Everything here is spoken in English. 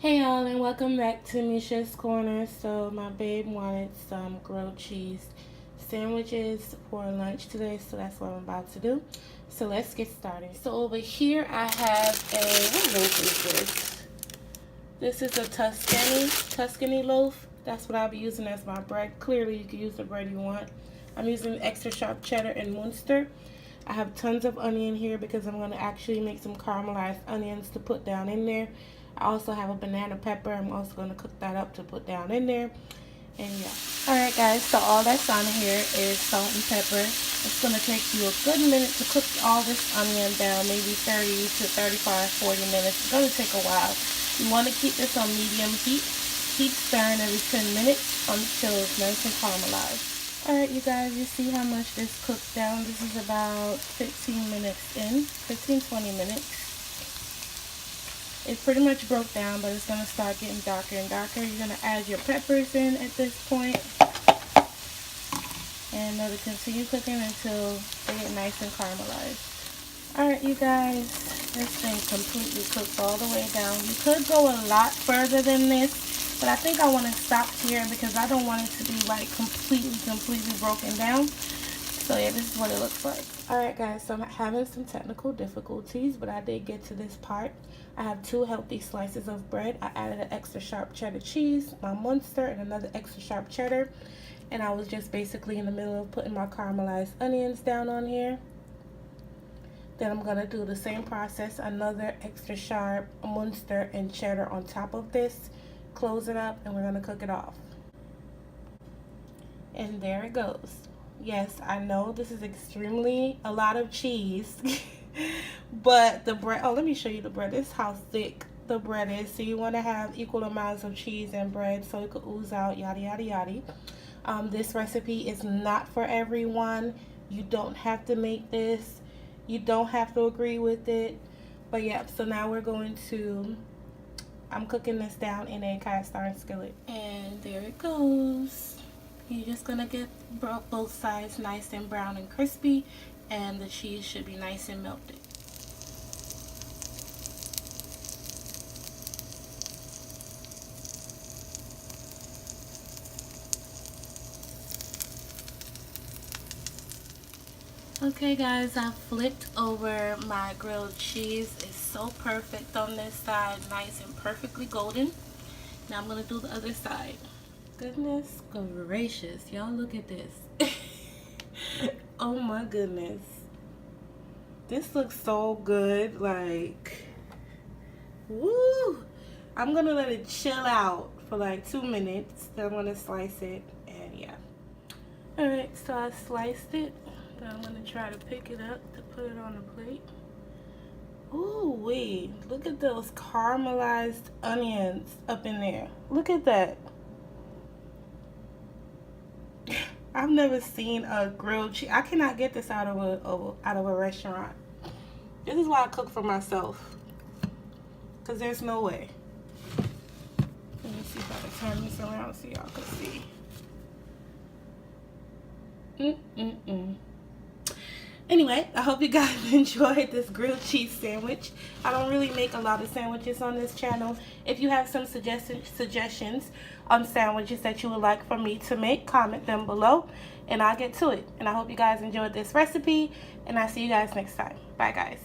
Hey y'all, and welcome back to Mesha's Corner. So my babe wanted some grilled cheese sandwiches for lunch today, so that's what I'm about to do. So let's get started. So over here I have what loaf is this? This is a Tuscany loaf. That's what I'll be using as my bread. Clearly you can use the bread you want. I'm using extra sharp cheddar and Munster. I have tons of onion here because I'm going to actually make some caramelized onions to put down in there. I also have a banana pepper. I'm also going to cook that up to put down in there. And yeah. Alright guys, so all that's on here is salt and pepper. It's going to take you a good minute to cook all this onion down, maybe 30 to 35, 40 minutes. It's going to take a while. You want to keep this on medium heat. Keep stirring every 10 minutes until it's nice and caramelized. Alright you guys, you see how much this cooked down. This is about 15 minutes in, 15-20 minutes. It pretty much broke down, but it's going to start getting darker and darker. You're going to add your peppers in at this point. And let it continue cooking until they get nice and caramelized. Alright you guys, this thing completely cooked all the way down. You could go a lot further than this, but I think I want to stop here because I don't want it to be like completely broken down. So yeah, this is what it looks like. Alright guys, so I'm having some technical difficulties, but I did get to this part. I have 2 healthy slices of bread. I added an extra sharp cheddar cheese, my Munster, and another extra sharp cheddar. And I was just basically in the middle of putting my caramelized onions down on here. Then I'm going to do the same process, another extra sharp Munster and cheddar on top of this. Close it up and we're going to cook it off. And there it goes. Yes, I know this is extremely a lot of cheese. But the bread, oh, let me show you the bread. This is how thick the bread is. So you want to have equal amounts of cheese and bread so it could ooze out, yada, yada, yada. This recipe is not for everyone. You don't have to make this. You don't have to agree with it. But yeah, so now we're going to, I'm cooking this down in a cast iron skillet. And there it goes. You're just going to get both sides nice and brown and crispy. And the cheese should be nice and melted. Okay guys, I flipped over my grilled cheese. It's so perfect on this side, nice and perfectly golden. Now I'm going to do the other side. Goodness gracious, y'all look at this. Oh my goodness. This looks so good, like, woo! I'm going to let it chill out for like 2 minutes. Then I'm going to slice it, and yeah. Alright, so I sliced it. Then I'm going to try to pick it up to put it on the plate. Ooh wee, look at those caramelized onions up in there. Look at that. I've never seen a grilled cheese. I cannot get this out of a restaurant. This is why I cook for myself, because there's no way. Let me see if I can turn this around so y'all can see. Anyway, I hope you guys enjoyed this grilled cheese sandwich. I don't really make a lot of sandwiches on this channel. If you have some suggestions on sandwiches that you would like for me to make, comment them below and I'll get to it. And I hope you guys enjoyed this recipe, and I'll see you guys next time. Bye guys.